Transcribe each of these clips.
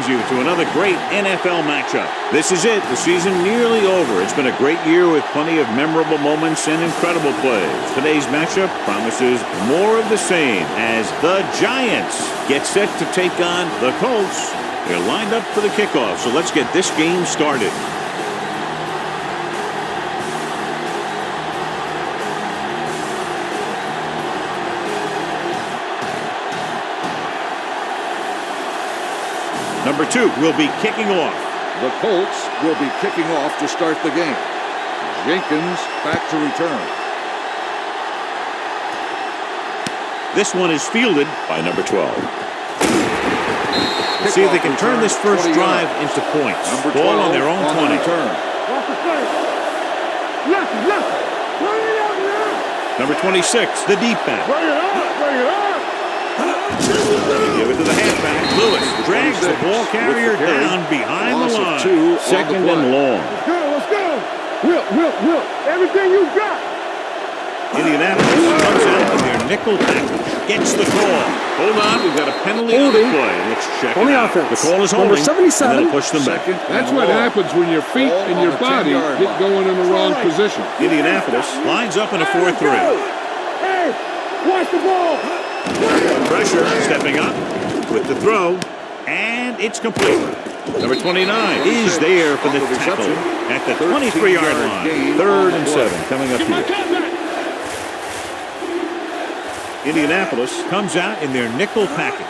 you to another great NFL matchup. This is it. The season nearly over. It's been a great year with plenty of memorable moments and incredible plays. Today's matchup promises more of the same as the Giants get set to take on the Colts. They're lined up for the kickoff, so let's get this game started. Number 2 will be kicking off. The Colts will be kicking off to start the game. Jenkins back to return. This one is fielded by number 12. See if they can turn this first drive into points. Ball on their own 20. Number 26, the deep back. Give it to the halfback. Lewis drags the ball carrier down behind the line. 2nd and long. Let's go. Will. Everything you got. Indianapolis comes out in their nickel package. Gets the call. Hold on, we've got a penalty on the play. Let's check it out. The call is holding. Number 77. And then push them back. That's what happens when your feet and your body get going in the wrong position. Indianapolis lines up in a 4-3. Hey, watch the ball. Pressure stepping up with the throw, and it's complete. Number 29 is there for the tackle at the 23-yard line. 3rd and 7 coming up here. Indianapolis comes out in their nickel package.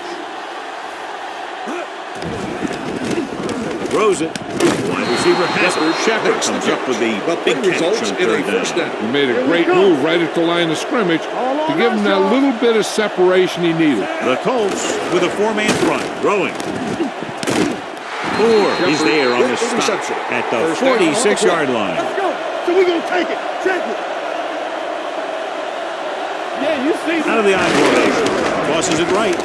Throws it. Wide receiver has it. Shepard comes up with the big results in a first down. He made a great move right at the line of scrimmage to give him that little bit of separation he needed. The Colts with a 4-man front. Throwing. Moore is there on the stop at the 46-yard line. Let's go. So we're going to take it. Take it. Yeah, you see. Out of the I formation. Tosses it right.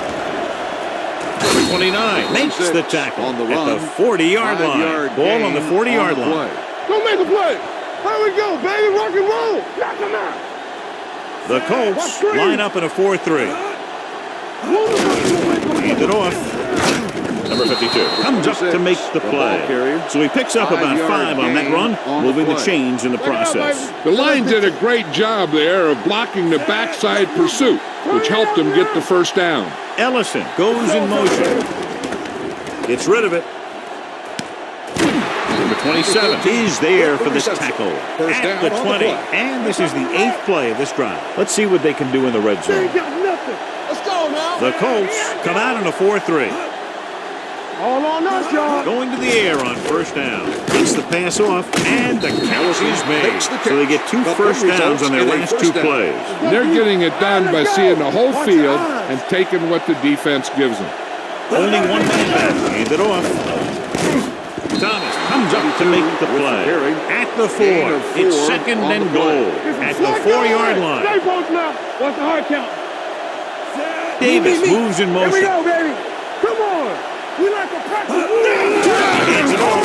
Number 29 makes the tackle at the 40-yard line. Ball on the 40-yard line. Don't make a play. Here we go, baby. Rock and roll. Knock him out. The Colts line up in a 4-3. Hand it off. Number 52 comes up to make the play. So he picks up about 5 on that run, moving the chains in the process. The line did a great job there of blocking the backside pursuit, which helped him get the first down. Ellison goes in motion. Gets rid of it. Number 27 is there for this tackle at the 20. And this is the 8th play of this drive. Let's see what they can do in the red zone. Let's go now. The Colts come out in a 4-3. All on us, y'all. Going to the air on first down. Takes the pass off, and the catch is made. So they get 2 first downs on their last 2 plays. They're getting it done by seeing the whole field and taking what the defense gives them. Only 1 man back. Hand it off. Thomas comes up to make the play. At the 4. It's 2nd and goal. At the 4-yard line. Stay both now. What's the hard count? Davis moves in motion. Here we go, baby. Come on. We like to practice. Hands it off.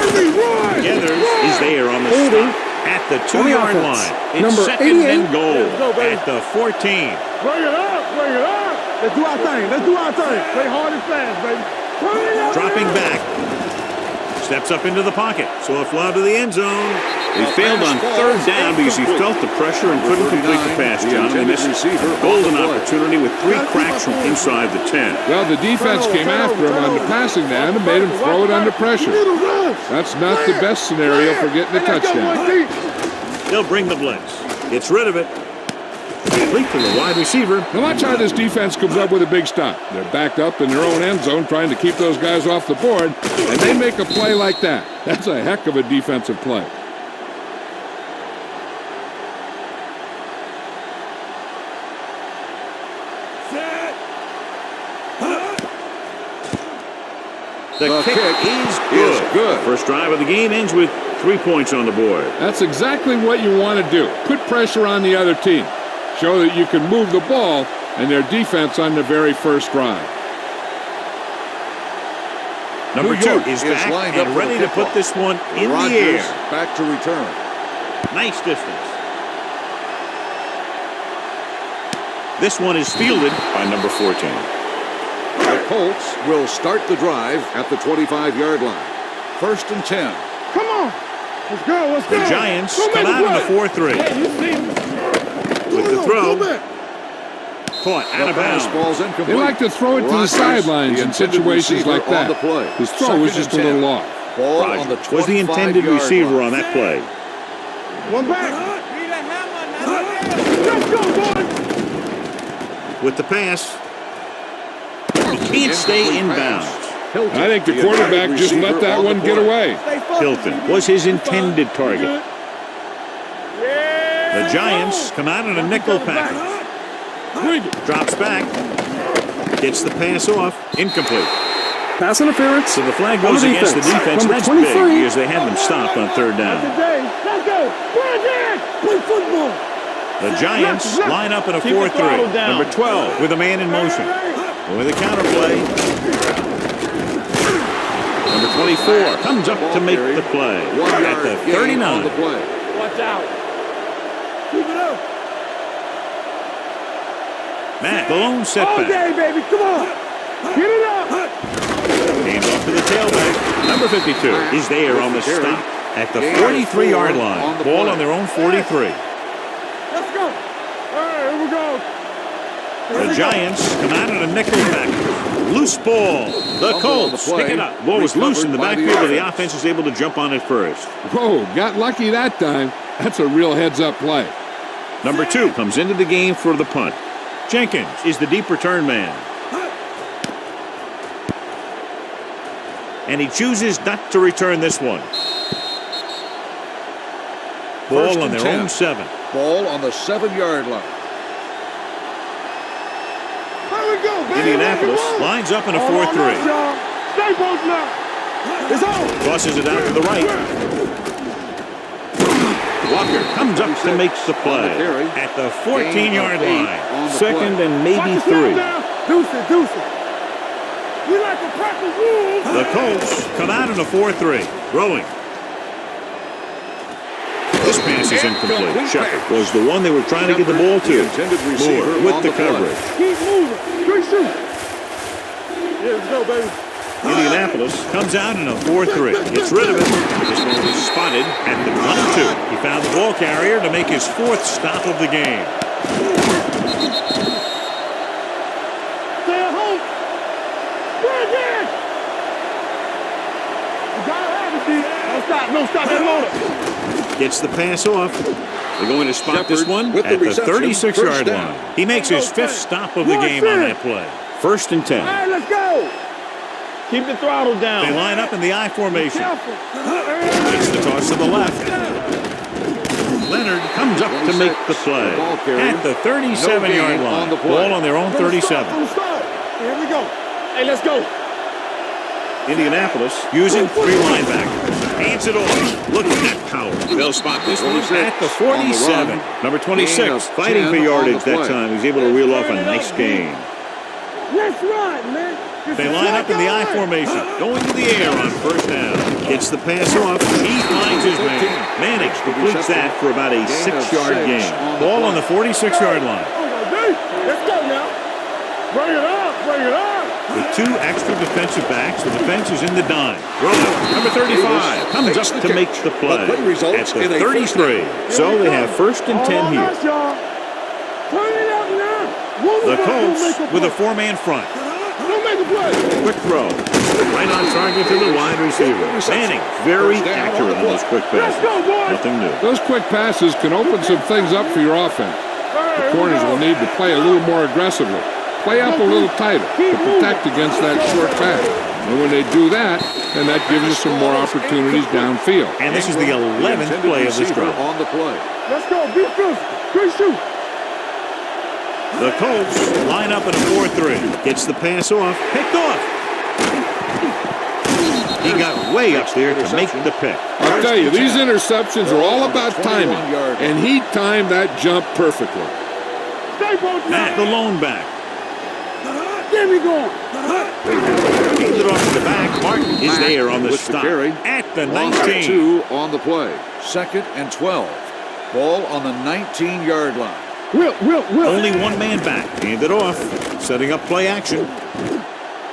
Gathers is there on the stop at the 2-yard line. It's 2nd and goal at the 14. Bring it up. Let's do our thing. Play hard and fast, baby. Dropping back. Steps up into the pocket. So a fly to the end zone. He failed on 3rd down because he felt the pressure and couldn't complete the pass, John. They missed a golden opportunity with 3 cracks from inside the 10. Well, the defense came after him on the passing down and made him throw it under pressure. That's not the best scenario for getting a touchdown. They'll bring the blitz. Gets rid of it. Complete to the wide receiver. Now watch how this defense comes up with a big stop. They're backed up in their own end zone trying to keep those guys off the board, and they make a play like that. That's a heck of a defensive play. The kick is good. First drive of the game ends with 3 points on the board. That's exactly what you want to do. Put pressure on the other team. Show that you can move the ball and their defense on the very first drive. Number 2 is back and ready to put this one in the air. Back to return. Nice distance. This one is fielded by number 14. Colts will start the drive at the 25-yard line. 1st and 10. Come on. Let's go. Let's go. The Giants come out in a 4-3. With the throw. Caught out of bounds. Ball's incomplete. They like to throw it to the sidelines in situations like that. His throw was just a little off. Ball on the was the intended receiver on that play. One back. Let's go, boys. With the pass. He can't stay in bounds. I think the quarterback just let that one get away. Hilton was his intended target. The Giants come out in a nickel package. Drops back. Gets the pass off. Incomplete. Pass interference. So the flag goes against the defense. That's big because they had them stopped on 3rd down. Let's go. Play football. The Giants line up in a 4-3. Number 12 with a man in motion. With a counter play. Number 24 comes up to make the play. At the 39. Watch out. Keep it up. Matt, the lone setback. All day, baby. Come on. Get it up. Hands off to the tailback. Number 52 is there on the stop at the 43-yard line. Ball on their own 43. Let's go. All right, here we go. The Giants come out in a nickel package. Loose ball. The Colts pick it up. Ball was loose in the backfield, but the offense is able to jump on it first. Whoa, got lucky that time. That's a real heads-up play. Number 2 comes into the game for the punt. Jenkins is the deep return man. And he chooses not to return this one. Ball on their own 7. Ball on the 7-yard line. Here we go, baby. Indianapolis lines up in a 4-3. Stay both now. It's on. Tosses it out to the right. Walker comes up to make the play at the 14-yard line. 2nd and maybe 3. Deuce it. We like to practice rules. The Colts come out in a 4-3. Throwing. This pass is incomplete. Shepard was the one they were trying to get the ball to. Moore with the coverage. Keep moving. Good shoot. Yeah, let's go, baby. Indianapolis comes out in a 4-3. Gets rid of it. This one was spotted at the 1-2. He found the ball carrier to make his 4th stop of the game. Stay at home. Bring it. You gotta have it, D. Don't stop that motor. Gets the pass off. They're going to spot this one with the at the reception. 36-yard line. He makes his 5th stop of the game on that play. 1st and 10. All right, let's go. Keep the throttle down. They line up in the I formation. Careful. It's the toss to the left. Leonard comes up to make the play at the 37-yard line. Ball on their own 37. Here we go. Hey, let's go. Indianapolis using 3 linebackers. Hands it off. Look at that power. They'll spot this one at the 47. Number 26 fighting for yardage that time. He's able to reel off a nice gain. Let's run, man. They line up in the I formation, going to the air on 1st down. Gets the pass off. He finds his man. Manning completes that for about a 6-yard gain. Ball on the 46-yard line. Let's go now. Bring it up. With 2 extra defensive backs, the defense is in the dime. Romo, number 35, comes up to make the play at the 33. So they have 1st and 10 here. Turn it up now. The Colts with a 4-man front. Don't make a play. Quick throw. Right on target to the wide receiver. Manning very accurate on those quick passes. Nothing new. Those quick passes can open some things up for your offense. The corners will need to play a little more aggressively. Play up a little tighter to protect against that short pass. And when they do that, then that gives you some more opportunities downfield. And this is the 11th play of this drive. On the play. Let's go. Be physical. Good shoot. The Colts line up in a 4-3. Gets the pass off. Picked off. He got way up there to make the pick. I'll tell you, these interceptions are all about timing. And he timed that jump perfectly. Matt, the lone back. Get me going. Hands it off to the back. Martin is there on the stop at the 19. 2 on the play. 2nd and 12. Ball on the 19-yard line. Will. Only 1 man back. Hand it off. Setting up play action.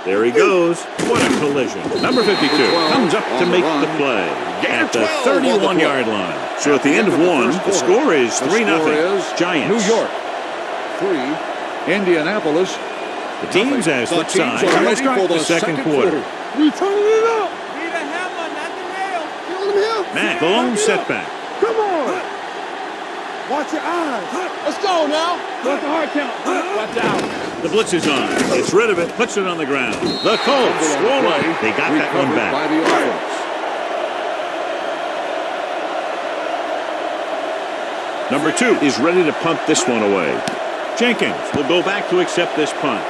There he goes. What a collision. Number 52 comes up to make the play at the 31-yard line. So at the end of one, the score is 3-0. Giants. New York 3, Indianapolis. The teams as flip sides will start the second quarter. We turning it up. Need a hammer, not the nail. Get him here. Matt, the lone setback. Come on. Watch your eyes. Let's go now. What's the hard count? Watch out. The blitz is on. Gets rid of it, puts it on the ground. The Colts roll up. They got that one back. By the offense. Number 2 is ready to punt this one away. Jenkins will go back to accept this punt.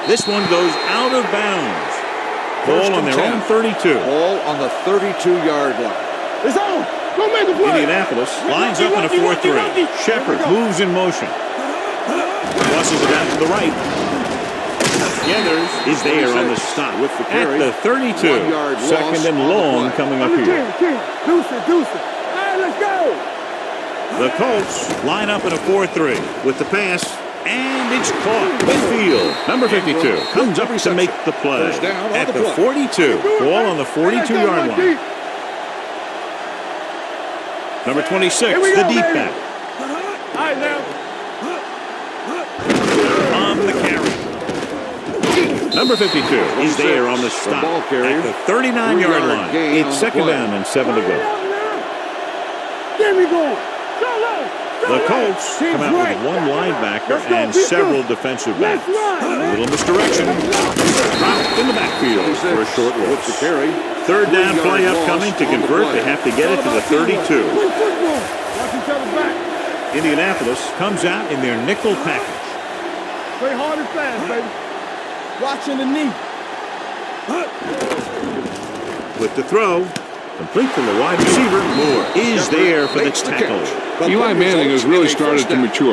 This one goes out of bounds. Ball on their own 32. Ball on the 32-yard line. It's on. Go make the play. Indianapolis lines up in a 4-3. Shepard moves in motion. Crosses it out to the right. Gathers is there on the stop with the carry. at the 32. 1-yard loss Second and on the long play. coming up here. Deuce it. All right, let's go. The Colts line up in a 4-3 with the pass, and it's caught midfield. Number 52 comes up to make the play First down on at the the play. 42. Ball on the 42-yard line. Number 26, we the go, deep baby. back. All right, now. On the carry. Number 52 is there on the stop ball carrier. at the 39-yard line. gain on It's the second play. down and 7 to go. There we go. The Colts come out with one linebacker and several defensive backs. A little misdirection. Dropped in the backfield for a short With loss. the carry. Third down 3-yard play loss upcoming to on the convert. play. They have to get it to the 32. Watch each other back. Indianapolis comes out in their nickel package. Play hard and fast, baby. Watching the knee. With the throw, complete to the wide receiver. Moore is there for the Makes the tackle. catch. Eli Manning has really started to mature.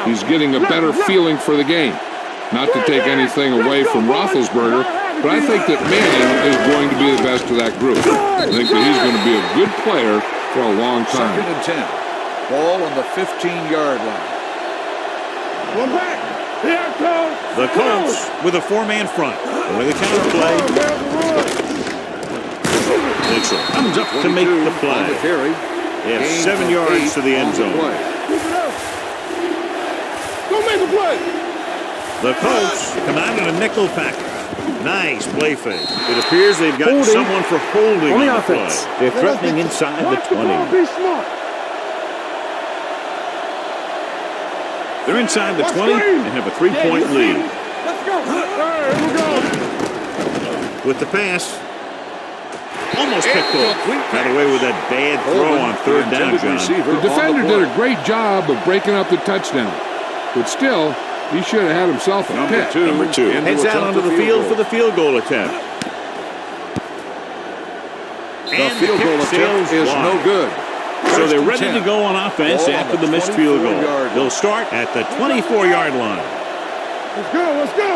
He's getting a better feeling for the game. Not to take anything away from Roethlisberger, but I think that Manning is going to be the best of that group. I think that he's going to be a good player for a long time. Second and 10. Ball on the 15-yard line. One back. Here it comes. The Colts with a 4-man front. With a counter play. Mitchell comes up to make the 22 play. on the carry. They have Gain 7 of yards 8 to the end on zone. play. Keep it up. Go make a play. The Colts come out in a nickel package. Nice play fake. It appears they've got Holding. someone for holding on the offense. play. They're threatening inside the Watch the ball. 20. Be smart. They're inside the Watch 20 screen. and have a 3-point lead. Let's go. All right, here we go. With the pass. Almost picked off. Got away with that bad throw on third down, John. The defender did a great job of breaking up the touchdown. But still, he should have had himself a pick. Number 2 heads out onto the field for the field goal attempt. The field goal attempt is no good. So they're ready First and to 10. go on offense Ball on after the the missed field goal. 24-yard line. They'll start at the 24-yard line. Let's go. Let's go.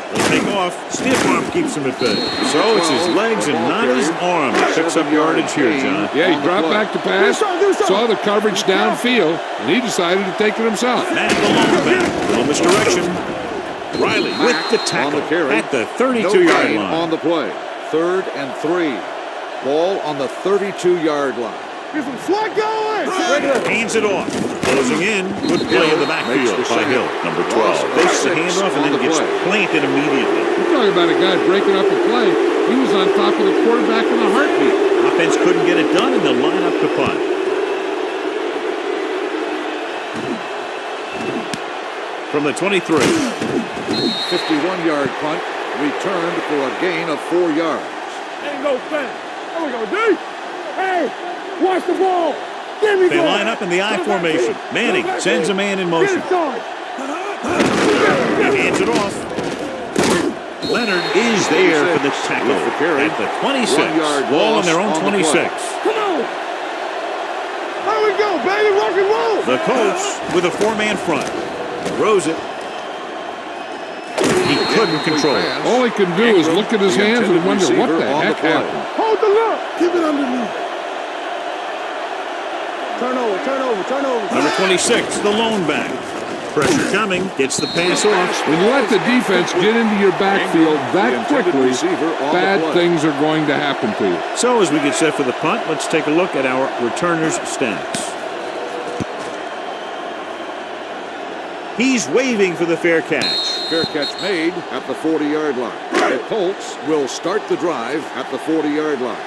They'll take off. Stiff arm keeps him at bay. So it's his legs and not his arm that picks up yardage here, John. Yeah, he dropped back to pass, saw the coverage downfield, and he decided to take it himself. Matt the long back. No misdirection. Riley with the tackle on the carry. at the No 32-yard gain line. on the play. 3rd and 3. Ball on the 32-yard line. Get some slot going. Hands it off. Closing in. Good play in the backfield Makes the by sack. Hill. Number 12. Fakes the handoff and then gets planted immediately. You're talking about a guy breaking up a play. He was on top of the quarterback in a heartbeat. Offense couldn't get it done, and they'll line up to punt. From the 23. 51-yard punt. Returned for a gain of 4 yards. Ain't no fast. There we go, D. Hey, watch the ball. There we They go. line up in the I formation. Manning sends a man in motion. Get it started. He hands it off. Leonard is there for the tackle With the carry. at the 26. 1-yard Ball on loss their own on the 26. play. Come on. There we go, baby. Rock and roll. The Colts with a 4-man front. Throws it. He couldn't control it. All he can do is look at his The hands and intended wonder what receiver the on heck play. happened. Hold the look. Keep it underneath. Turnover. Number 26, the lone back. Pressure coming, gets the pass off. When you let the defense get into your backfield that quickly, bad things are going to happen to you. So as we get set for the punt, let's take a look at our returners' stats. He's waving for the fair catch. Fair catch made at the 40-yard line. The Colts will start the drive at the 40-yard line.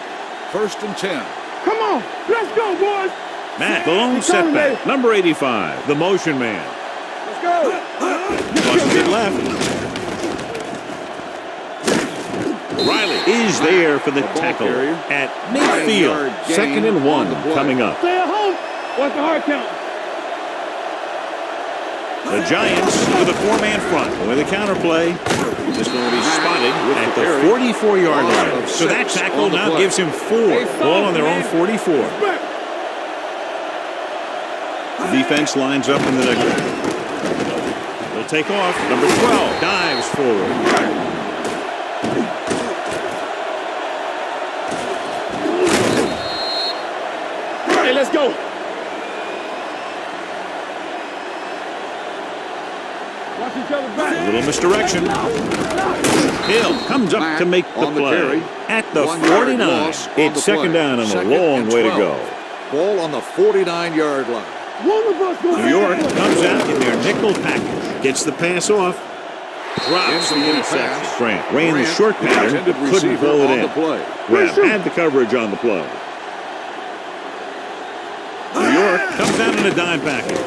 1st and 10. Come on, let's go, boys. Matt, the lone setback. Number 85, the motion man. Let's go. Tosses it left. Riley is there for the tackle at midfield. 2nd and 1 coming up. Stay at home. What's the hard count? The Giants with a 4-man front. With a counter play. This one will be spotted at the 44-yard line. So that tackle now gives him 4. Ball on their own 44. The defense lines up in the dugout. They'll take off. Number 12 dives forward. Hey, let's go. Watch each other back. A little misdirection. Hill comes up to make the play. At the 49, it's 2nd down and a long way to go. Ball on the 49-yard line. New York comes out in their nickel package. Gets the pass off. Drops the interception. Grant ran the short pattern, couldn't pull it in. Grant had the coverage on the play. New York comes out in a dime package.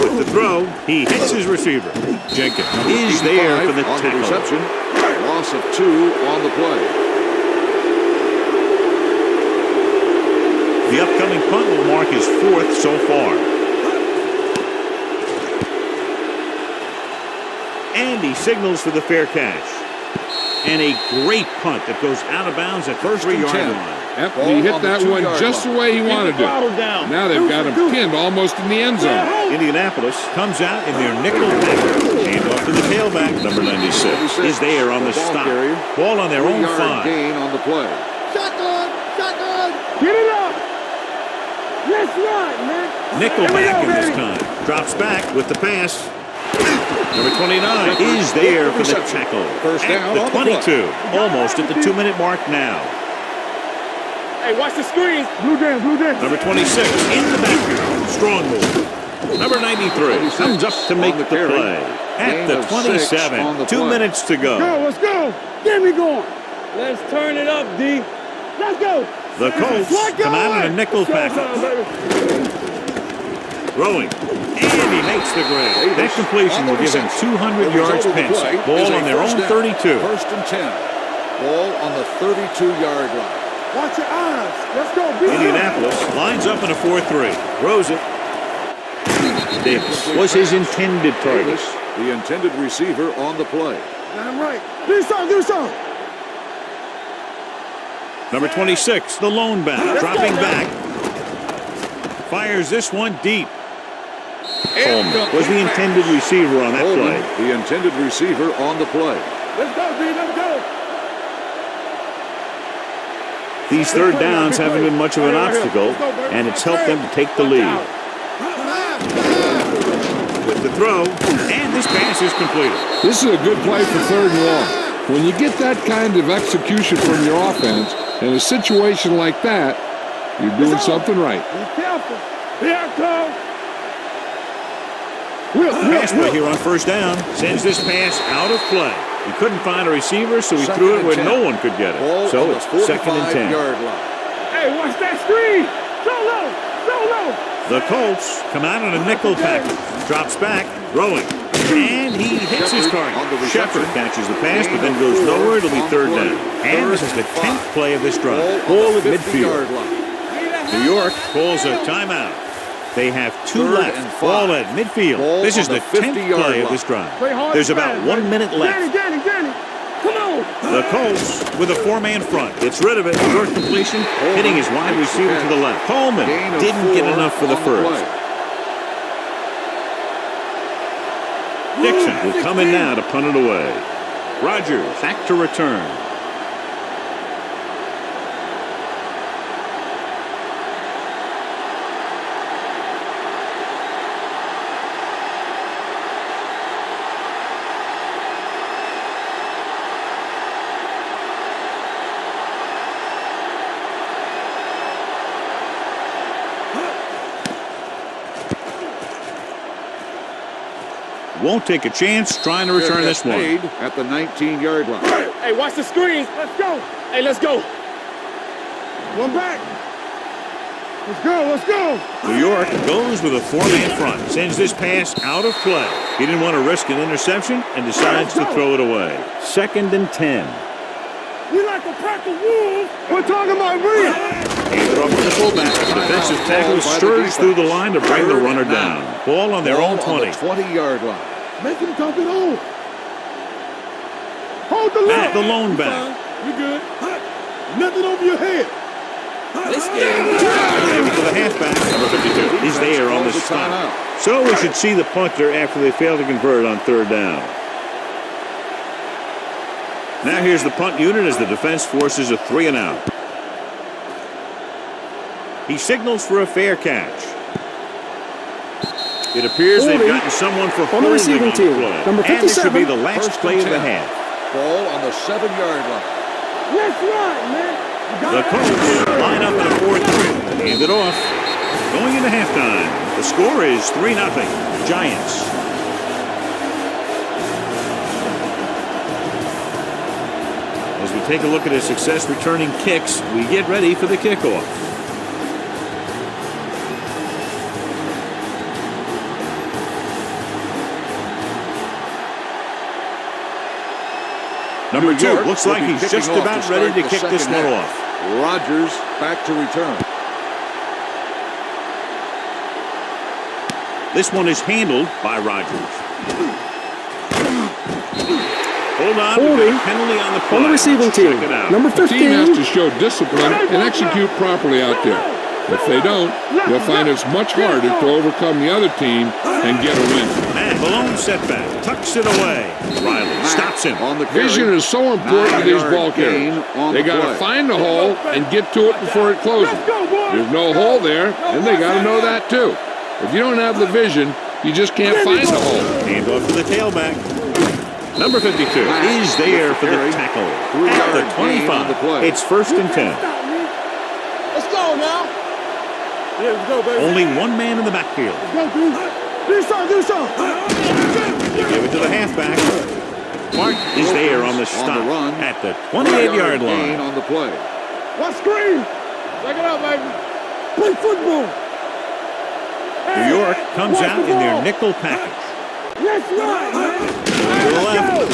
With the throw, he hits his receiver. Jenkins is there for the tackle. Reception. Loss of 2 on the play. The upcoming punt will mark his 4th so far. And he signals for the fair catch. And a great punt that goes out of bounds at the 3-yard line. Yep, he hit that one just the way he wanted to. Now they've got him pinned almost in the end zone. Indianapolis comes out in their nickel package. Hand off to the tailback. Number 96 is there on the stop. Ball on their own 5. Gain on the play. Shotgun. Get it up. Let's run, man. Nickel back in this time. Drops back with the pass. Number 29 is there for the tackle. First down at the 22. Almost at the 2-minute mark now. Hey, watch the screen. Blue jam. Number 26 in the backfield. Strong move. Number 93 comes up to make the play. At the 27. 2 minutes to go. Let's go. Get me going. Let's turn it up, D. Let's go. The Colts come out in a nickel package. Throwing. And he makes the grade. That completion will give him 200 yards passing. Ball on their own 32. 1st and 10. Ball on the 32-yard line. Watch your eyes. Let's go. Indianapolis lines up in a 4-3. Throws it. Davis was his intended target. The intended receiver on the play. Damn right. Do something. Number 26, the lone back, dropping back. Fires this one deep. Coleman was the intended receiver on that play. The intended receiver on the play. Let's go, D. Let's go. These 3rd downs haven't been much of an obstacle, and it's helped them to take the lead. With the throw, and this pass is completed. This is a good play for 3rd and long. When you get that kind of execution from your offense, in a situation like that, you're doing something right. Be careful. Here it comes. Pass play here on 1st down. Sends this pass out of play. He couldn't find a receiver, so he threw it where no one could get it. So it's 2nd and 10. Hey, watch that screen. So low. The Colts come out in a nickel package. Drops back, throwing. And he hits his target. Shepard catches the pass, but then goes nowhere. It'll be 3rd down. And this is the 10th play of this drive. Ball at midfield. New York calls a timeout. They have 2 left. Ball at midfield. This is the 10th play of this drive. There's about 1 minute left. Danny. Come on. The Colts with a 4-man front. Gets rid of it. Short completion. Hitting his wide receiver to the left. Coleman didn't get enough for the first. Dixon will come in now to punt it away. Rodgers back to return. won't take a chance trying to return this one. Made at the 19-yard line. Hey, watch the screen. Let's go. Hey, let's go. One back. Let's go. Let's go. New York goes with a 4-man front, sends this pass out of play. He didn't want to risk an interception and decides to throw it away. 2nd and 10. We like a pack of wolves. We're talking about real. Handed off to the fullback. The defensive tackle surged through the line to bring the runner down. Ball on their own 20. 20-yard line. Make him dump it on. Hold the line. At the lone back. You good. Nothing over your head. This game. Maybe to the halfback, number 52. He's there on the stop. So we should see the punter after they fail to convert on 3rd down. Now here's the punt unit as the defense forces a 3-and-out. He signals for a fair catch. It appears they've gotten someone for holding on the receiving team. Number 57. And this should be the last play of the half. Ball on the 7-yard line. Let's run, man. The Colts line up in a 4-3. Hand it off. Going into halftime. The score is 3-0. Giants. As we take a look at his success returning kicks, we get ready for the kickoff. Number 2 looks like he's just about ready to kick this one off. Rodgers back to return. This one is handled by Rodgers. Hold on, Holding penalty on the play. On the receiving team, number The 15. team has to show discipline and execute properly out there. If they don't, you'll find it's much harder to overcome the other team and get a win. Man, Malone setback, tucks it away. Riley stops him. On the carry. Vision is so important to these ball carriers. They got to find the hole and get to it before it closes. There's no hole there, and they got to know that too. If you don't have the vision, you just can't find the hole. Hand off to the tailback. Number 52 is there for the tackle. At the 25, it's 1st and 10. Let's go now. Yeah, let's go, baby. Only one man in the backfield. Go, dude. Do something. They give it to the halfback. Mark is there on the stop run. at the 28-yard line. On the play. What screen? Check it out, baby. Play football. New York comes out in their nickel package. Let's run, man. To the left.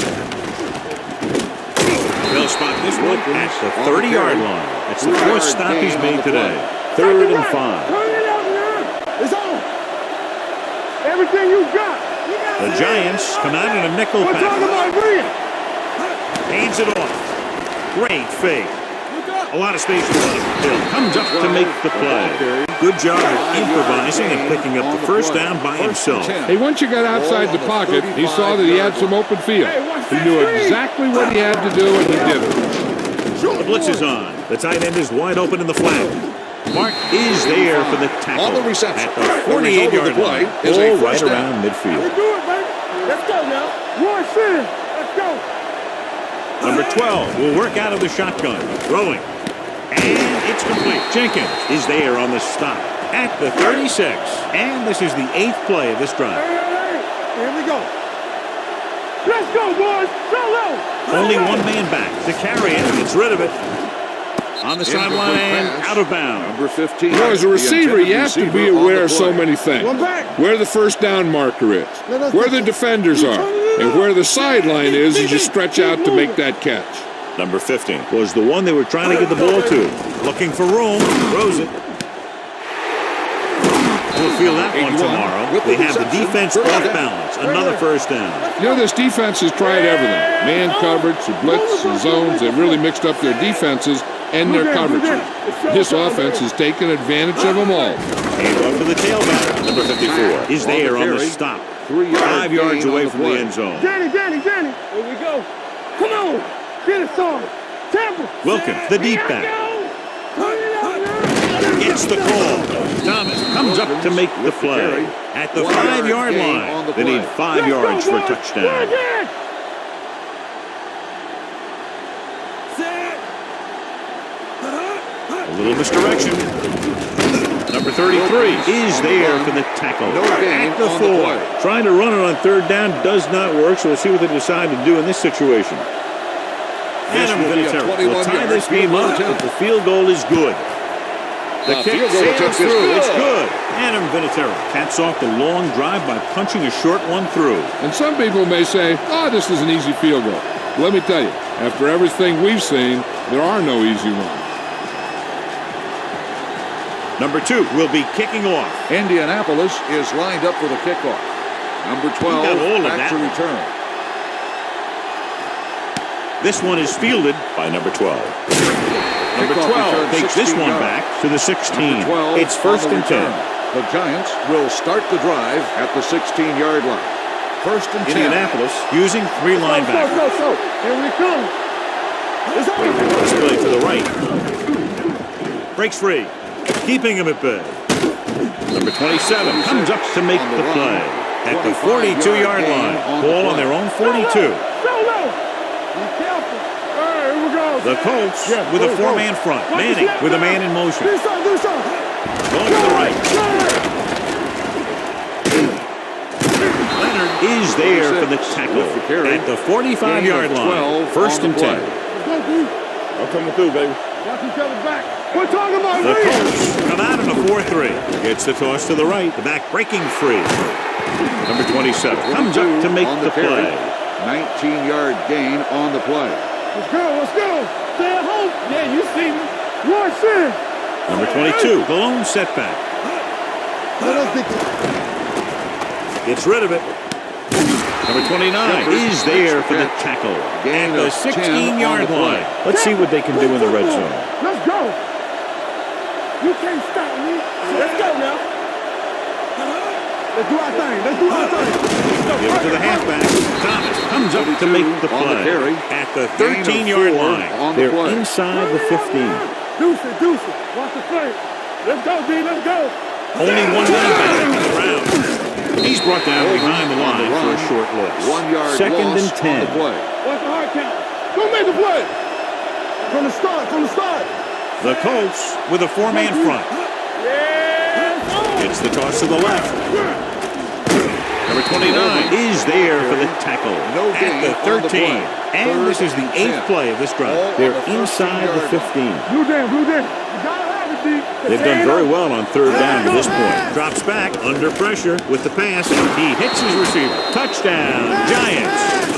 They'll spot this one at the 30-yard line. That's the 4th stop he's made today. 3rd and 5. Turn it up, man. It's on. Everything you got. The Giants come out in a nickel We're talking package. about real. Hands it off. Great fake. A lot of space for him. Hill comes up to make the play. Good job of improvising and picking up the 1st down by himself. Hey, once you got outside the pocket, he saw that he had some open field. He knew exactly what he had to do, and he did it. The blitz is on. The tight end is wide open in the flat. Mark is there for the tackle. On the reception. At the 48-yard line. Is a Ball right first down. around midfield. We do it, baby. Let's go now. One sin. Let's go. Number 12 will work out of the shotgun. Throwing. And it's complete. Jenkins is there on the stop at the 36. And this is the 8th play of this drive. Hey. Here we go. Let's go, boys. Go low. Only one man back to carry it. Gets rid of it. On the sideline and out of bounds. Number 15. You know, as a receiver, you have to be aware of so many things. One back. Where the 1st down marker is, where the defenders are, and where the sideline is as you stretch out to make that catch. Number 15 was the one they were trying to get the ball to. Looking for room. Throws it. We'll feel that one tomorrow. They have the defense off balance. Another 1st down. You know, this defense has tried everything. Man coverage, the blitz, the zones. They've really mixed up their defenses and their coverages. This offense has taken advantage of them all. Hand off to the tailback. Number 54 is there on the stop. 5 yards away from the end zone. Danny. Here we go. Come on. Get it started. Temple. Wilkins, the deep back. Gets the call. Thomas comes up to make the play. At the 5-yard line, they need 5 yards for a touchdown. A little misdirection. Number 33 is there for the tackle. No gain At the on the 4. play. Trying to run it on third down does not work, so we'll see what they decide to do in this situation. This Adam will be a Vinatieri will tie 21-yard this game field goal up, attempt. but the field goal is good. The kick field goal sails attempt is through. It's good. good. Adam Vinatieri caps off the long drive by punching a short one through. And some people may say, oh, this is an easy field goal. Let me tell you, after everything we've seen, there are no easy ones. Number 2 will be kicking off. Indianapolis is lined up for the kickoff. Number 12 got all of back that to one. return. This one is fielded by number 12. Number Kickoff 12 return, takes this 16 one yards. back to the 16. Number 12 It's first on the and 10. return. The Giants will start the drive at the 16-yard line. First and 10. Indianapolis using 3 linebackers. Go. Here we come. It's over. This play to the right. Breaks free. Keeping him at bay. Number 27 comes up to make On the the run. play. At the 25-yard 42-yard gain line. on the Ball on play. their own 42. Go low. Be careful. All right, here we go. The Colts with a 4-man front. Manning with a man in motion. Do something. Going to the right. Leonard is there for the tackle. With the carry. At the 45-yard Gain of 12 line. First on and the 10. play. Go, D. I'm coming through, baby. Watch each other back. We're talking about The Reed. Colts come out in a 4-3. Gets the toss to the right. The back breaking free. Number 27 comes up to make on the carry. play. 19-yard gain on the play. Let's go. Stay at home. Yeah, you see me. Rush in. Number 22, the lone setback. Gets rid of it. Number 29 is there for the tackle. Gain At the of 10 16-yard on the play. line. Let's see what they can do in the red zone. Let's go. You can't stop me. Let's go now. Let's do our thing. Give it to the halfback. Thomas comes up to make the on the play. carry. At the Gain of 13-yard 4 line. on the They're play. inside the 15. Deuce it. Watch the play. Let's go, D. Let's go. Only one man back in the round. He's brought down behind the line for a short loss. 1 yard Second loss and 10. on the play. Watch the hard count. Go make the play. From the start. The Colts with a 4-man front. Yeah. It's the toss to the left. Number 29 is there for the tackle. No at gain the on the 13. play. And this is the 8th 10. play of this drive. All They're on the inside the 13-yard 15. Blue down. You gotta have it, D. They've done very well on third down to this point. Drops back under pressure with the pass. He hits his receiver. Touchdown, Giants.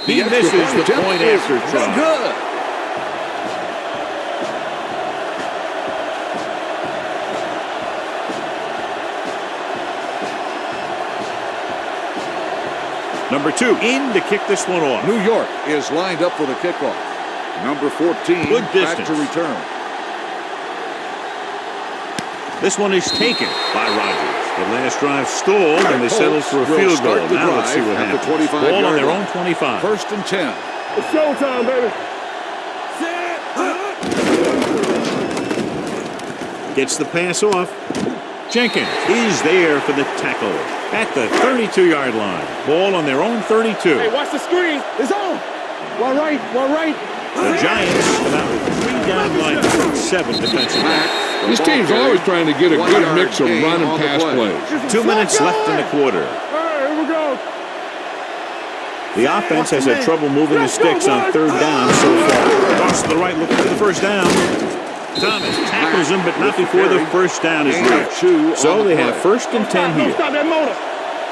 He misses the point after try. Good. Number 2 in to kick this one off. New York is lined up for the kickoff. Number 14 Good back distance. to return. This one is taken by Rodgers. The last drive stalled, and they settled for a Colts will field goal. start the Now let's see what drive at the happens. 25-yard Ball on their line. own 25. First and 10. It's showtime, baby. Gets the pass off. Jenkins is there for the tackle at the 32-yard line. Ball on their own 32. Hey, watch the screen. It's on. One right. The Giants come out with 3 down lines, 7 defensive backs. This team's always trying to get a good mix of run and pass plays. 2 minutes left in the quarter. All right, here we go. The offense has had trouble moving the sticks on third down so far. Toss to the right, looking for the first down. Thomas tackles him, but not before the first down is reached. So they have first and 10 Don't here. stop that motor.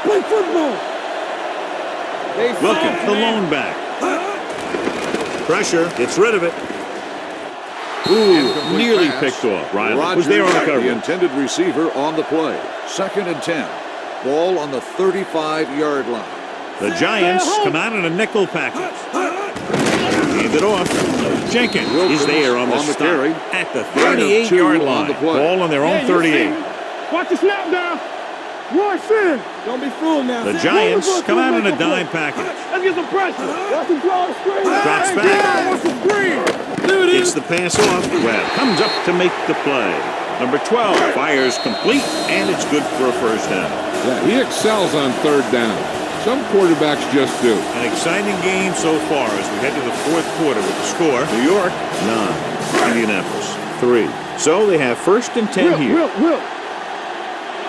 Play football. Wilkins, the lone back. Pressure, gets rid of it. Ooh, nearly picked off. Riley was there on the The coverage. intended receiver on the play. Second and 10. Ball on the 35-yard line. The Giants come out in a nickel package. Hand it off. Jenkins is there on the stop carry. at the Gain of 38-yard 2 on line. the play. Ball on their own Yeah, 38. watch the snap down. Rush in. Don't be fooled now. The Giants come out in a dime package. Let's get some pressure. Watch him draw the screen. Drops Hey, back. Watch the screen. Gets the pass off. Webb comes up to make the play. Number 12 fires complete, and it's good for a first down. Yeah, he excels on third down. Some quarterbacks just do. An exciting game so far as we head to the fourth quarter with the score. New York, 9. Indianapolis, 3. So they have first and 10 here. Will.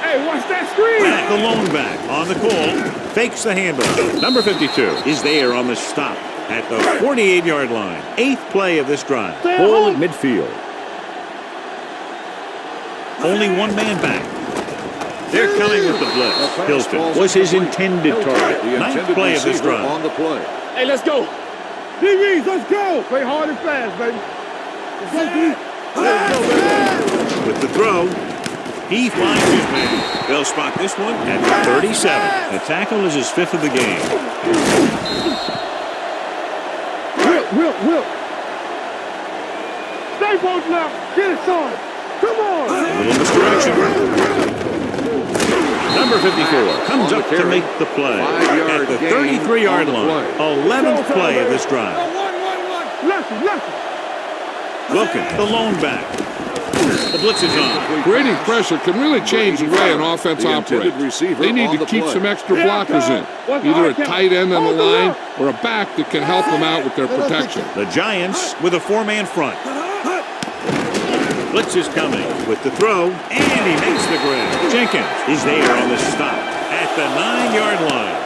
Hey, watch that screen. Back, the lone back on the call. Fakes the handoff. Number 52 is there on the stop at the 48-yard line. 8th play of this drive. Ball at midfield. Only one man back. They're coming with the blitz. Hilton was his intended target. 9th play of this drive. On the play. Hey, let's go. DBs, let's go. Play hard and fast, baby. Let's go, baby. With the throw, he finds his man. They'll spot this one at the 37. The tackle is his 5th of the game. Will. Stay both now. Get it, son. Come on. A little misdirection. Number 54 comes up to make the play at the 33-yard line. 11th play of this drive. Left. Wilkins, the lone back. The blitz is on. Creating pressure can really change the way an offense operates. They need to keep some extra blockers in, either a tight end on the line or a back that can help them out with their protection. The Giants with a 4-man front. Blitz is coming with the throw, and he makes the grab. Jenkins is there on the stop at the 9-yard line.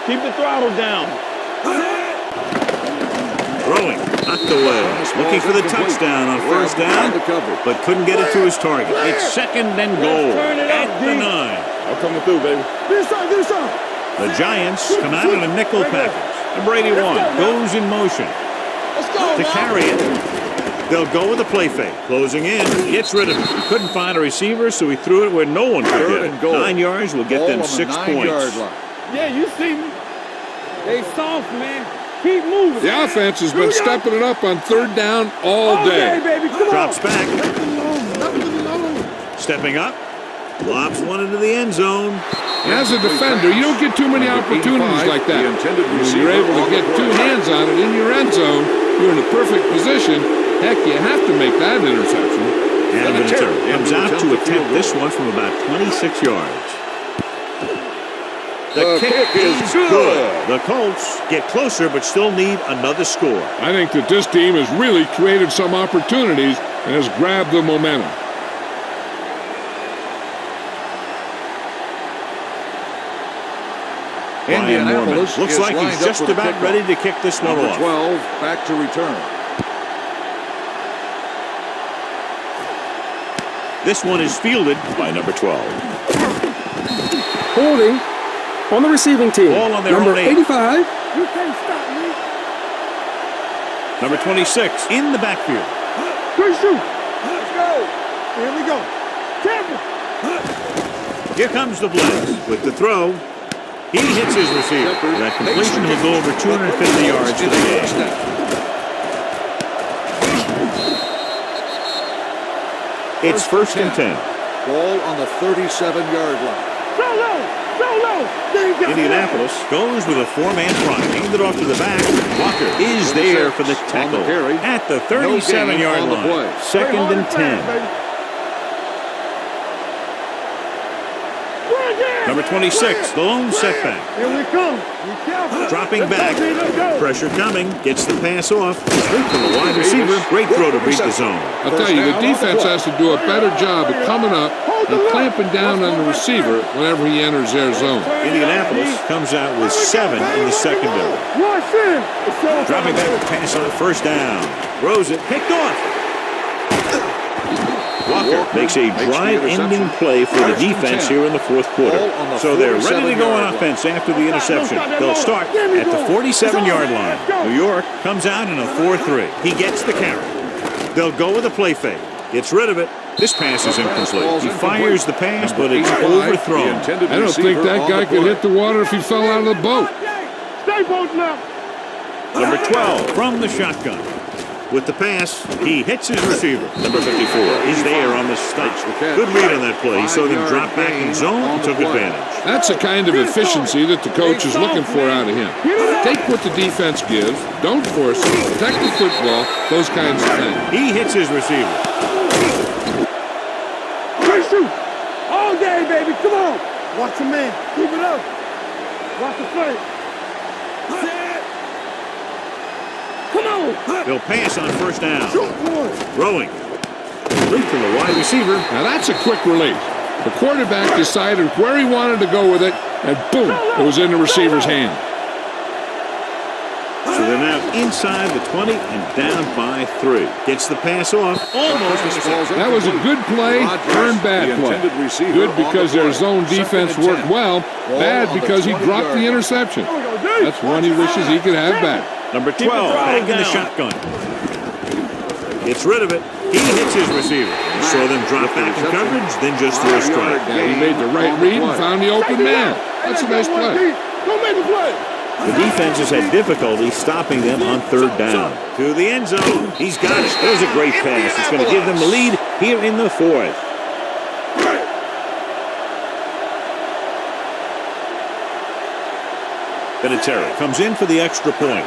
Keep the throttle down. Throwing, knocked away. Looking for the touchdown on first down, but couldn't get it to his target. It's 2nd and goal at the 9. I'm coming through, baby. This side. The Giants come out in a nickel package. And Brady goes in motion to carry it. They'll go with a play fake. Closing in, gets rid of it. He couldn't find a receiver, so he threw it where no one could get it. 9 yards will get them 6 points. Yeah, you see me. They soft, man. Keep moving. The offense has been stepping it up on third down all day. Baby. Come Drops on. back. Stepping up. Lobs one into the end zone. As a defender, you don't get too many opportunities like that. When you're able to get 2 hands on it in your end zone, you're in a perfect position. Heck, you have to make that interception. And Vinatieri comes out to attempt this one from about 26 yards. The kick is good. The Colts get closer but still need another score. I think that this team has really created some opportunities and has grabbed the momentum. Indianapolis looks like he's just about ready to kick this one off. 12 back to return. This one is fielded by number 12. Holding on the receiving team. Ball on their number own 8. 85. You can't stop me. Number 26 in the backfield. Good shoot. Let's go. Here we go. Tampa. Here comes the blitz with the throw. He hits his receiver. That completion will go over 250 yards to the game. It's 1st and 10. Ball on the 37-yard line. Indianapolis goes with a 4-man front. Aimed it off to the back. Walker is there for the tackle at the 37-yard line. 2nd and 10. Number 26, the lone setback. Here we come. Dropping back. Pressure coming. Gets the pass off. Straight to the wide receiver. Great throw to beat the zone. I'll tell you, the defense has to do a better job of coming up and clamping down on the receiver whenever he enters their zone. Indianapolis comes out with 7 in the secondary. Dropping back to pass on first down. Throws it. Picked off. Walker makes a drive-ending play for the defense here in the fourth quarter. So they're ready to go on offense after the interception. They'll start at the 47-yard line. New York comes out in a 4-3. He gets the carry. They'll go with a play fake. Gets rid of it. This pass is incomplete. He fires the pass, but it's overthrown. I don't think that guy could hit the water if he fell out of the boat. Stay boat now. Number 12 from the shotgun. With the pass, he hits his receiver. Number 54 is there on the stop. Good read on that play. He saw them drop back in zone and took advantage. That's the kind of efficiency that the coach is looking for out of him. Take what the defense gives, don't force it, protect the football, those kinds of things. He hits his receiver. Shoot! All day, baby. Come on. Watch the man. Keep it up. Watch the play. Come on. They'll pass on first down. Shoot, boy. Throwing. Complete to the wide receiver. Now that's a quick release. The quarterback decided where he wanted to go with it, and boom, it was in the receiver's hand. So they're now inside the 20 and down by 3. Gets the pass off. Almost a sack. That was a good play, turned bad play. Good because their zone defense worked well, bad because he dropped the interception. That's one he wishes he could have back. Number 12, back in the shotgun. Gets rid of it. He hits his receiver. Saw them drop back in coverage, then just threw a strike. He made the right read and found the open man. That's a nice play. Don't make a play. The defense has had difficulty stopping them on third down. To the end zone. He's got it. There's a great pass. It's going to give them the lead here in the 4th. Vinatieri comes in for the extra point.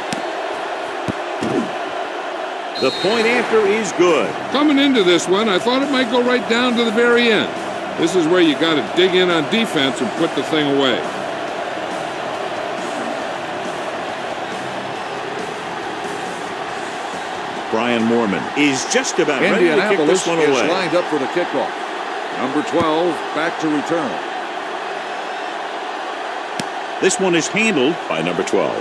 The point after is good. Coming into this one, I thought it might go right down to the very end. This is where you got to dig in on defense and put the thing away. Brian Moorman is just about ready to kick this one away. Indianapolis is lined up for the kickoff. Number 12 back to return. This one is handled by number 12.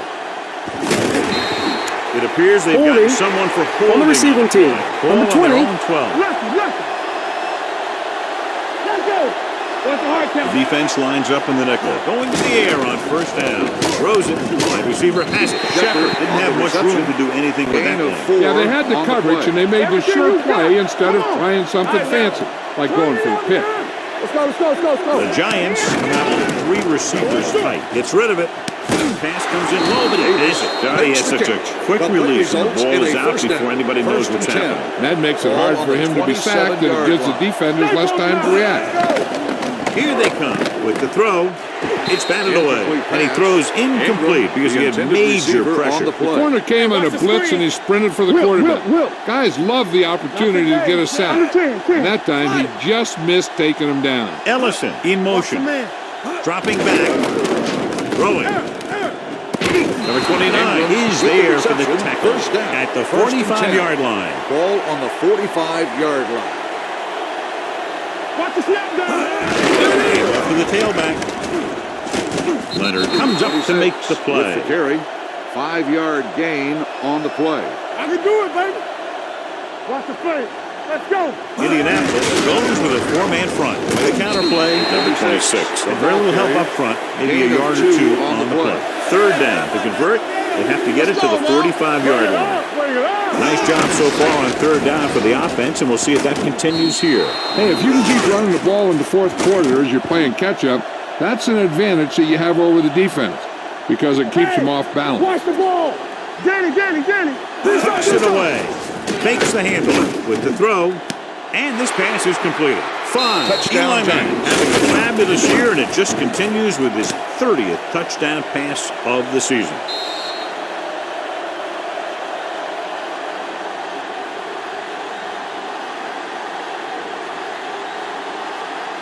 It appears they've got someone for holding. On the receiving team, number 20. On 12. Let's go. What's the hard count? The defense lines up in the nickel. Going to the air on first down. Throws it. Wide receiver has it. Shepard didn't have much room to do anything with that one. Yeah, they had the coverage, and they made the sure play instead of trying something fancy, like going for the pick. Let's go, let's go, let's go, let's go. The Giants come out with 3 receivers tight. Gets rid of it. Pass comes in low, but he has it. He has such a quick release, and the ball is out before anybody knows what's happening. That makes it hard for him to be sacked, and it gives the defenders less time to react. Here they come with the throw. It's batted away, and he throws incomplete because he had major pressure. The corner came on a blitz, and he sprinted for the quarterback. Guys love the opportunity to get a sack. And that time, he just missed taking him down. Ellison in motion. Dropping back. Throwing. Number 29 is there for the tackle at the 45-yard line. Ball on the 45-yard line. Watch the snap down. To the tailback. Leonard comes up to make the play. With the carry. 5-yard gain on the play. I can do it, baby. Watch the play. Let's go. Indianapolis goes with a 4-man front. With a counter play, number 26. And very little help up front, maybe a yard or 2 on the play. Third down. To convert, they have to get it to the 45-yard line. Nice job so far on third down for the offense, and we'll see if that continues here. Hey, if you can keep running the ball in the fourth quarter as you're playing catch-up, that's an advantage that you have over the defense because it keeps them off balance. Watch the ball. Danny. Tucks it away. Fakes the handle with the throw, and this pass is completed. Fun. Eli Manning having a fabulous year, and it just continues with his 30th touchdown pass of the season.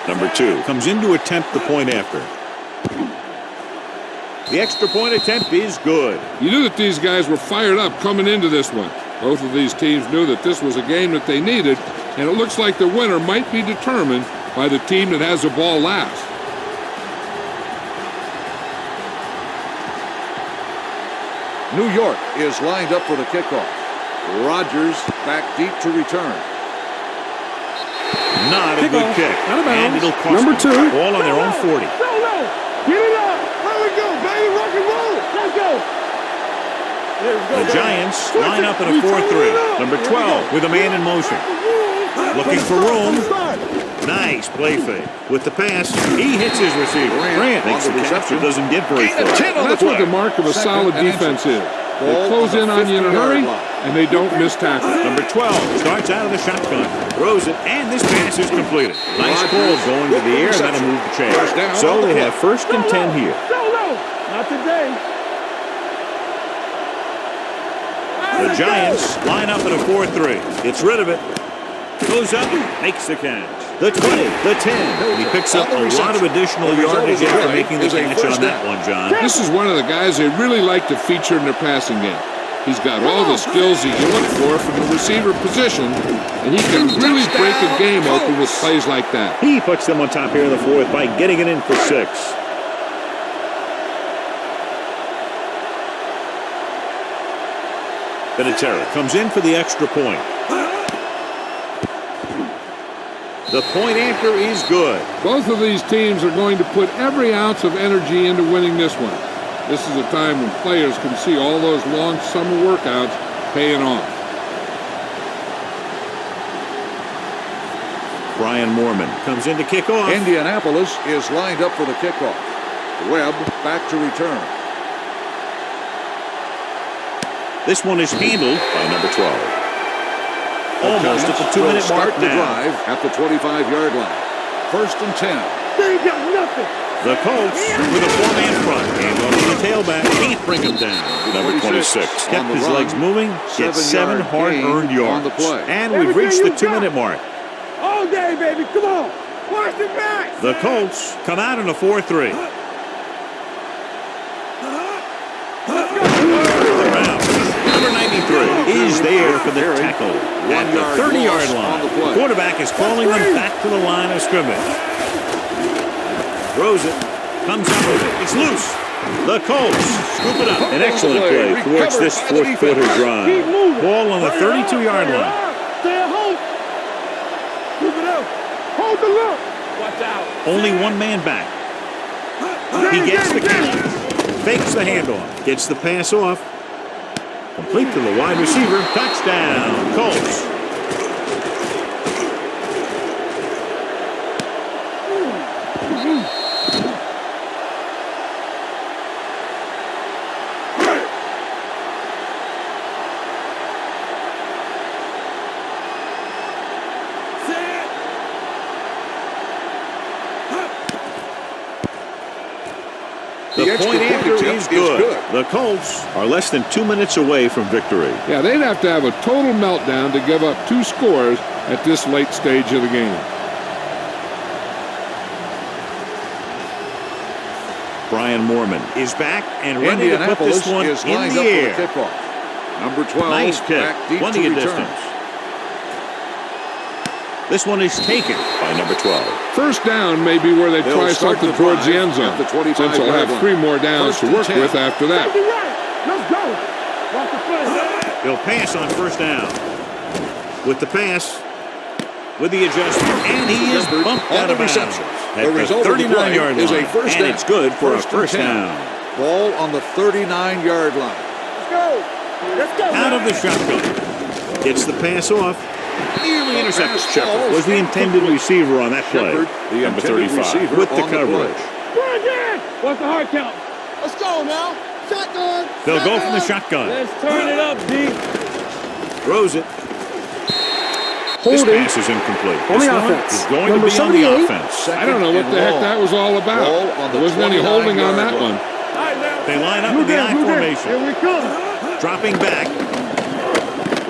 Number 2 comes in to attempt the point after. The extra point attempt is good. You knew that these guys were fired up coming into this one. Both of these teams knew that this was a game that they needed, and it looks like the winner might be determined by the team that has the ball last. New York is lined up for the kickoff. Rodgers back deep to return. Not a good kick. And it'll cost Number 2. Ball on their own 40. Get it up. Here we go, baby. Rock and roll. Let's go. The Giants line up in a 4-3. Number 12 with a man in motion. Looking for room. Nice play fake. With the pass, he hits his receiver. Grant makes the catch, doesn't get very far. That's what the mark of a solid defense is. They close in on you in a hurry, and they don't miss tackle. Number 12 starts out of the shotgun, throws it, and this pass is completed. Nice ball going to the air, and that'll move the chains. So they have first and 10 here. Not today. The Giants line up in a 4-3. Gets rid of it. Goes up, makes the catch. The 20, the 10. He picks up a lot of additional yardage after making the catch on that one, John. This is one of the guys they really like to feature in their passing game. He's got all the skills that you look for from the receiver position, and he can really break a game open with plays like that. He puts them on top here in the 4th by getting it in for 6. Vinatieri comes in for the extra point. The point after is good. Both of these teams are going to put every ounce of energy into winning this one. This is a time when players can see all those long summer workouts paying off. Brian Moorman comes in to kick off. Indianapolis is lined up for the kickoff. Webb back to return. This one is handled by number 12. Almost at the 2-minute mark now. Drive at the 25-yard line. First and 10. They got nothing. The Colts with a 4-man front. And on the tailback, can't bring him down. Number 26 kept his legs moving, gets 7 hard-earned yards. And we've reached the 2-minute mark. All day, baby. Come on. Watch the back. The Colts come out in a 4-3. Number 93 is there for the tackle at the 30-yard line. The quarterback is calling them back to the line of scrimmage. Throws it, comes up with it, it's loose. The Colts scoop it up. An excellent play towards this fourth-quarter drive. Ball on the 32-yard line. Stay at home. Scoop it up. Hold the look. Watch out. Only one man back. He gets the catch. Fakes the handoff. Gets the pass off. Complete to the wide receiver. Touchdown, Colts. The point after is good. The Colts are less than 2 minutes away from victory. Yeah, they'd have to have a total meltdown to give up 2 scores at this late stage of the game. Brian Moorman is back and ready to put this one in the air. Number 12, nice kick, plenty of distance. This one is taken by number 12. First down may be where they try something towards the end zone, since they'll have 3 more downs to work with after that. Let's go. Watch the play. They'll pass on first down. With the pass, with the adjustment, and he is bumped out of bounds. At the 39-yard line, and it's good for a first down. Ball on the 39-yard line. Let's go. Let's go. Out of the shotgun. Gets the pass off. Nearly intercepted. Shepard was the intended receiver on that play. Number 35 with the coverage. Run again. What's the hard count? Let's go now. Shotgun. They'll go from the shotgun. Let's turn it up, D. Throws it. This pass is incomplete. On this the one offense. is going Number to be on 78. the offense. I don't know what the heck that was all about. There wasn't any holding on that one. They line up in the I formation. Here we come. Dropping back.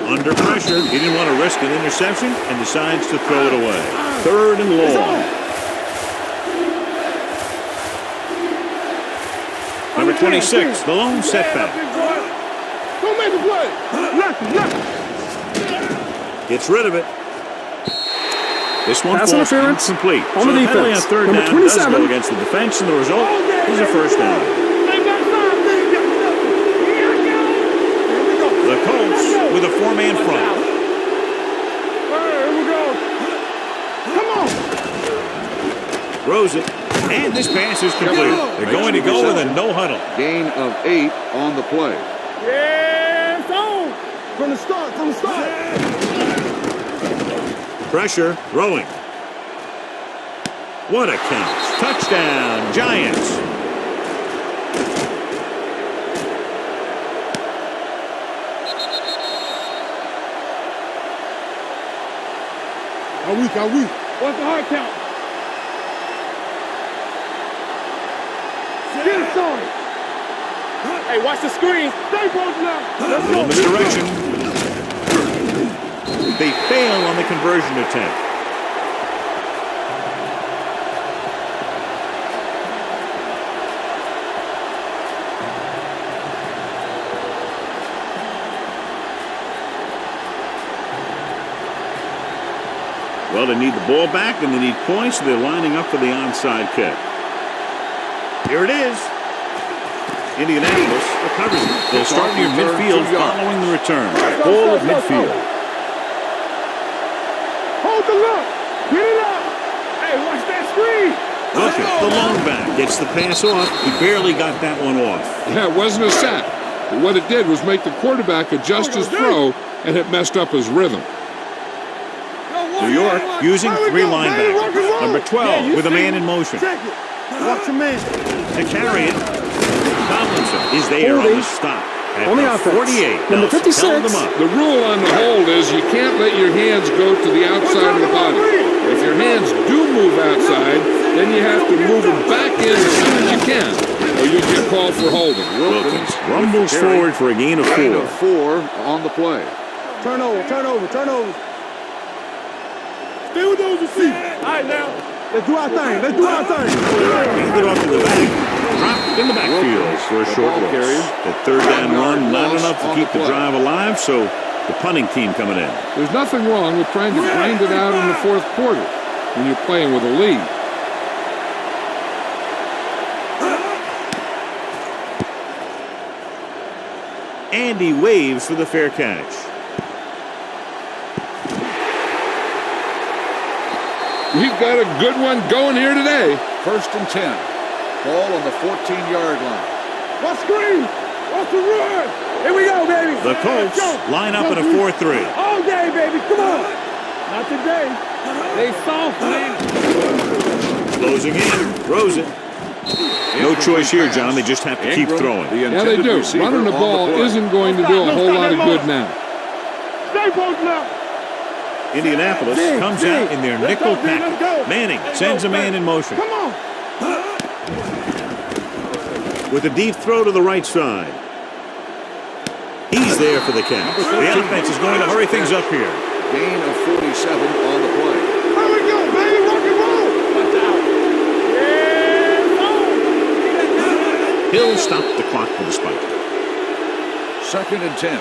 Under pressure. He didn't want to risk an interception and decides to throw it away. 3rd and long. Number 26, the lone setback. Don't make the play. Left. Gets rid of it. This one Pass falls interference incomplete. on the so penalty defense. on 3rd Number down 27. does go against the defense, and the result is a first down. The Colts with a 4-man front. Here we go. Come on. Throws it. And this pass is complete. They're going to go with a no huddle. Gain of 8 on the play. Yeah, it's on. From the start. Pressure, throwing. What a catch. Touchdown, Giants. Got weak. What's the hard count? Get it started. Hey, watch the screen. Stay both left. Let's Little go. misdirection. They fail on the conversion attempt. Well, they need the ball back and they need points, so they're lining up for the onside kick. Here it is. Indianapolis recovers it. They'll start near midfield following the return. Ball at midfield. Hold the look. Get it up. Hey, watch that screen. Look at the lone back. Gets the pass off. He barely got that one off. Yeah, it wasn't a sack. But what it did was make the quarterback adjust his throw, and it messed up his rrhythm. New York using three linebackers. Number 12 with a man in motion. Check it. Watch your man. To carry it, Tomlinson is there on the stop. At On the the offense. 48. Number They'll 56. tell them up. The rule on the hold is you can't let your hands go to the outside of the body. If your hands do move outside, then you have to move them back in as soon as you can, or you get called for holding. Wilkins rumbles forward for a gain of 4. Gain of 4 on the play. Turnover. Stay with those receivers. All right, now. Let's do our thing. Handed off to the back. Dropped in the backfield for a short loss. That third down run, not enough to keep the drive alive, so the punting team coming in. There's nothing wrong with trying to grind it out in the fourth quarter when you're playing with a lead. Andy waves for the fair catch. We've got a good one going here today. 1st and 10. Ball on the 14-yard line. Watch screen. Watch the run. Here we go, baby. The Colts line up in a 4-3. All day, baby. Come on. Not today. They soft, man. Closing in. Throws it. No choice here, John. They just have to keep throwing. Yeah, they do. Running the ball isn't going to do a whole lot of good now. Stay both left. Indianapolis comes out in their nickel package. Manning sends a man in motion. Come on. With a deep throw to the right side. He's there for the catch. The offense is going to hurry things up here. Gain of 47 on the play. Here we go, baby. Rock and roll. Watch out. He'll stop the clock for the spike. 2nd and 10.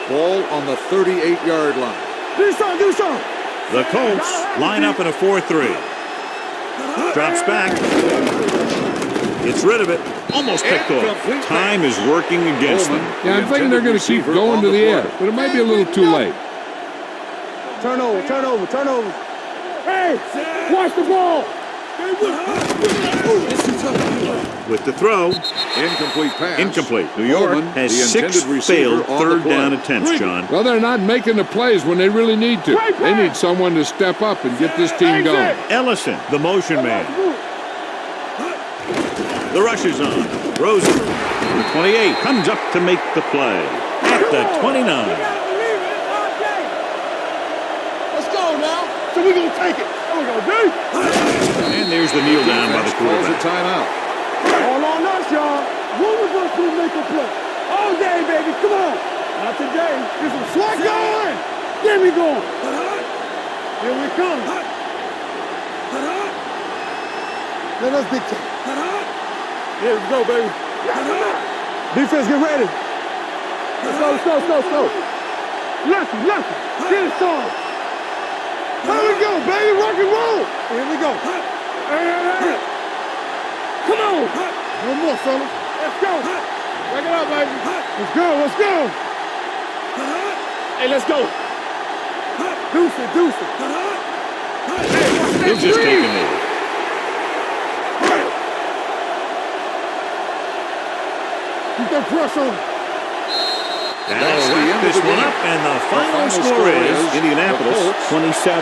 Ball on the 38-yard line. Do something. The Colts line up in a 4-3. Drops back. Gets rid of it. Almost picked off. Time is working against them. Yeah, I'm thinking they're going to keep going to the air, but it might be a little too late. Turnover. Hey, watch the ball. With the throw. Incomplete pass. Incomplete. New York Coleman, has the 6 intended receiver failed on the third play. down attempts, John. Well, they're not making the plays when they really need to. They need someone to step up and get this team going. Ellison, the motion man. The rush is on. Rosen, the 28, comes up to make the play. At the 29. Let's go now. So we're going to take it. There we go, dude. And there's the kneel down by the Calls a quarterback. timeout. All on us, y'all. What was us to make a play? All day, baby. Come on. Not today. There's some swag going. Get me going. Here we come. Let us dictate. Here we go, baby. Defense, get ready. Let's go. Lucky. Get it started. Here we go, baby. Rock and roll. Here we go. Hey. Come on. No more, fella. Let's go. Break it up, baby. Let's go. Hey, let's go. Deuce it. He'll just take it over. Keep that pressure on. That'll wrap this one up, and the final score is Indianapolis 27,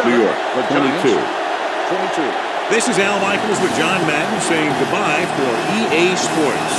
New York 22. 22. This is Al Michaels with John Madden saying goodbye for EA Sports.